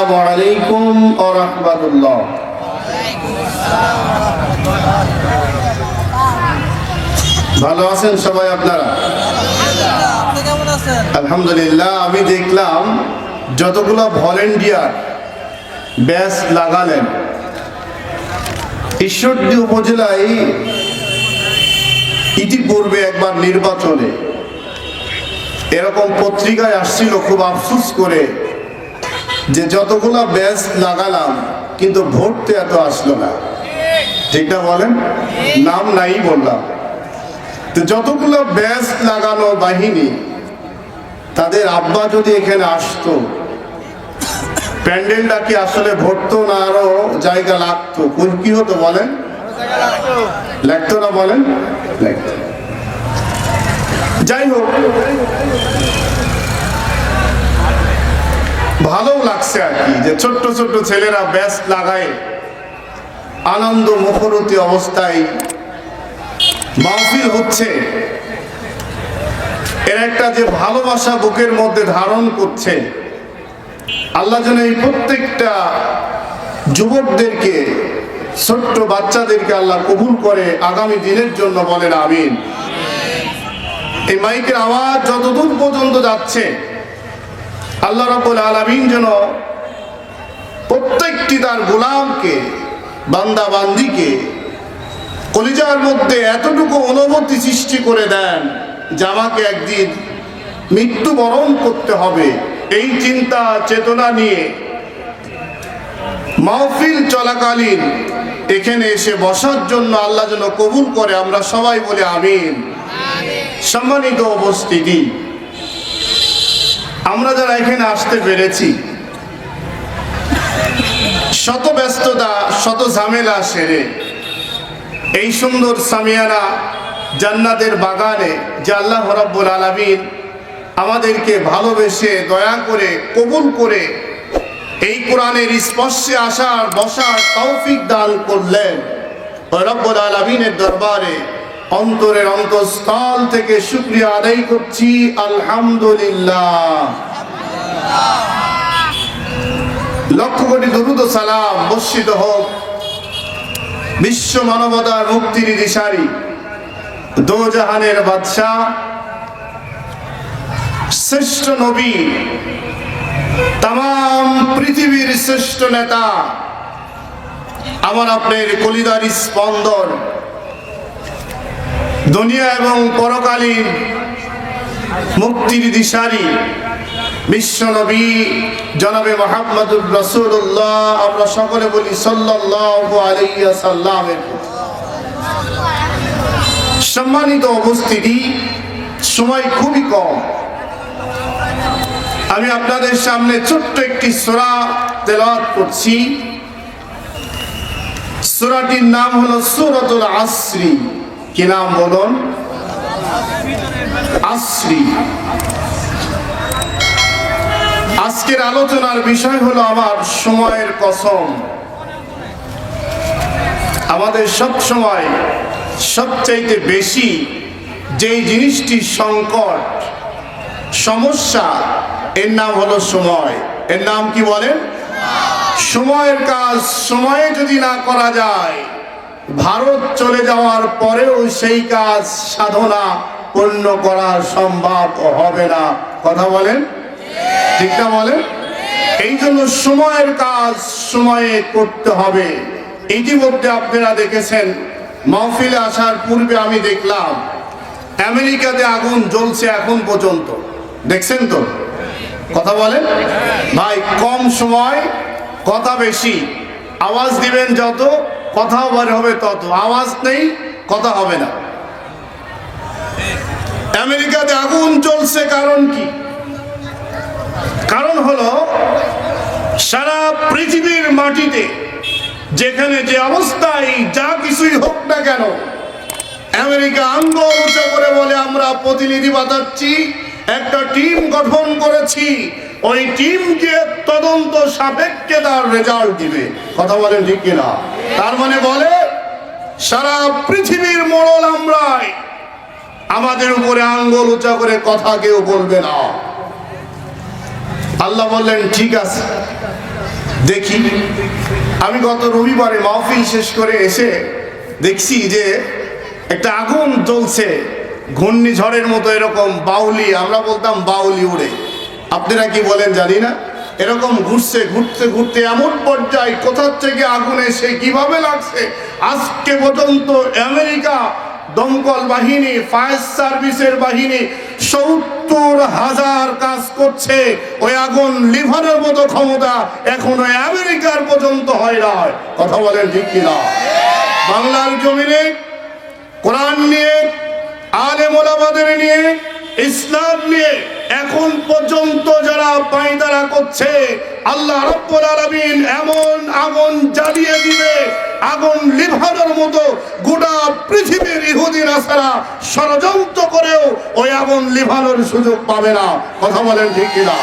আসসালামু আলাইকুম ওয়া রাহমাতুল্লাহ। ভালো আছেন সবাই আপনারা? আলহামদুলিল্লাহ। আমি দেখলাম যতগুলো ভলেন্টিয়ার ব্যাচ লাগালেন, ঈশ্বরদী উপজেলায় ইতিপূর্বে একবার নির্বাচনে এরকম পত্রিকায় আসছিল, খুব আফসোস করে যে যতগুলো ব্যাচ লাগালাম কিন্তু ভোটতে এত আসলো না। ঠিক না বলেন? নাম নাই বললাম। তো যতগুলো ব্যাচ লাগানো বাহিনী, তাদের আব্বা যদি এখানে আসতো, প্যান্ডেলটা কি আসলে ভরতো না আরো জায়গা লাগতো? কি হতো বলেন? লাগতো না বলেন? লাগতো। যাই হোক, ভালো লাগছে আর কি যে ছোট্ট ছোট্ট ছেলেরা ব্যাচ লাগায় আনন্দ মুখরতি অবস্থায় মাহফিল হচ্ছে। এর একটা যে ভালোবাসা বুকের মধ্যে ধারণ করছে, আল্লাহ যেন এই প্রত্যেকটা যুবকদেরকে, ছোট্ট বাচ্চাদেরকে আল্লাহ কবুল করে আগামী দিনের জন্য বলেন আমিন। এই মাইকের আওয়াজ যতদূর পর্যন্ত যাচ্ছে, আল্লাহ রাব্বুল আলামিন যেন প্রত্যেকটি তার গোলামকে, বান্দা বান্দিকে কলিজার মধ্যে এতটুকু অনুভূতি সৃষ্টি করে দেন যে আমাকে একদিন মৃত্যুবরণ করতে হবে। এই চিন্তা চেতনা নিয়ে মাহফিল চলাকালীন এখানে এসে বসার জন্য আল্লাহ যেন কবুল করে, আমরা সবাই বলে আমিন। সম্মানিত উপস্থিতি, আমরা যারা এখানে আসতে পেরেছি, শত ব্যস্ততা শত ঝামেলা সেরে এই সুন্দর সামিয়ানা জান্নাতের বাগানে যে আল্লাহ রাব্বুল আলামিন আমাদেরকে ভালোবেসে দয়া করে কবুল করে এই কোরআনের স্পর্শে আসার বসার তৌফিক দান করলেন, ওই রব্বুল আলামিনের দরবারে অন্তরের অন্তঃস্থল থেকে শুকরিয়া আদায় করছি আলহামদুলিল্লাহ। লক্ষ কোটি দরুদ ও সালাম বর্ষিত হোক বিশ্ব মানবতার মুক্তির দিশারি, দোজাহানের বাদশাহ, শ্রেষ্ঠ নবী, তাম পৃথিবীর শ্রেষ্ঠ নেতা, আমার আপনার কলিদার স্পন্দন, দুনিয়া এবং পরকালীন মুক্তির দিশারি বিশ্ব নবী জনাবে মুহাম্মদুর রাসূলুল্লাহ, আমরা সকলে বলি সাল্লাল্লাহু আলাইহি ওয়াসাল্লাম। সম্মানিত উপস্থিতি, সময় খুবই কম। আমি আপনাদের সামনে ছোট্ট একটি সূরা তেলাওয়াত করছি। সূরাটির নাম হলো সূরাতুল আসরি। কি নাম বলুন? আসরি। আজকের আলোচনার বিষয় হলো আমার সময়ের কসম। আমাদের সব সময় সবচাইতে বেশি যেই জিনিসটি সংকট, সমস্যা, এর নাম হলো সময়। এর নাম কি বলেন? সময়ের কাজ সময়ে যদি না করা যায়, ভারত চলে যাওয়ার পরেও সেই কাজ সাধনা পূর্ণ করা সম্ভব হবে না। কথা বলেন? ঠিক না বলেন? এই জন্য সময়ের কাজ সময়ে করতে হবে। ইতিমধ্যে আপনারা দেখেছেন, মাহফিলে আসার পূর্বে আমি দেখলাম আমেরিকাতে আগুন জ্বলছে এখন পর্যন্ত। দেখছেন তো? কথা বলেন ভাই। কম সময় কথা বেশি, আওয়াজ দিবেন যত, কথা বার হবে তত। আওয়াজ নেই, কথা হবে না। আমেরিকাতে আগুন জ্বলছে, কারণ কি? কারণ হলো সারা পৃথিবীর মাটিতে যেখানে যে অবস্থায় যা কিছুই হোক না কেন, আমেরিকা আঙ্গুল উঁচু করে বলে আমরা প্রতিনিধি পাঠাচ্ছি, একটা টিম গঠন করেছি, ওই টিমকে তদন্ত সাপেক্ষে তার রেজাল্ট দিবে। কথা বলেন ঠিক কিনা? তার মানে বলে সারা পৃথিবীর মোড়ল আমরাই, আমাদের উপরে আঙ্গুল উঁচা করে কথা কেউ বলবে না। আল্লাহ বললেন ঠিক আছে, দেখি আমি গত রবিবারে মাহফিল শেষ করে এসে দেখছি যে একটা আগুন জ্বলছে, ঘূর্ণিঝড়ের মতো এরকম বাউলি, আমরা বলতাম বাউলি উড়ে, আপনারা কি বলেন জানি না, এরকম ঘুরছে, ঘুরতে ঘুরতে এমন পর্যায়ে কোথার থেকে আগুন এসে কিভাবে লাগছে আজকে পর্যন্ত আমেরিকা দমকল বাহিনী, ফায়ার সার্ভিসের বাহিনী 70,000 কাজ করছে, ওই আগুন লিভারের মতো ক্ষমতা এখনো আমেরিকার পর্যন্ত হয় না। কথা বলেন ঠিক কিনা? বাংলার জমিনে কোরআন নিয়ে, আলেম ওলামাদের নিয়ে, ইসলাম নিয়ে এখন পর্যন্ত যারা পায়তারা করছে, আল্লাহ রাব্বুল আলামিন এমন আগুন জ্বালিয়ে দিবে, আগুন লিভানোর মতো গোটা পৃথিবীর ইহুদি নাসারা ষড়যন্ত্র করেও ওই আগুন লিভানোর সুযোগ পাবে না। কথা বলেন ঠিক কিনা?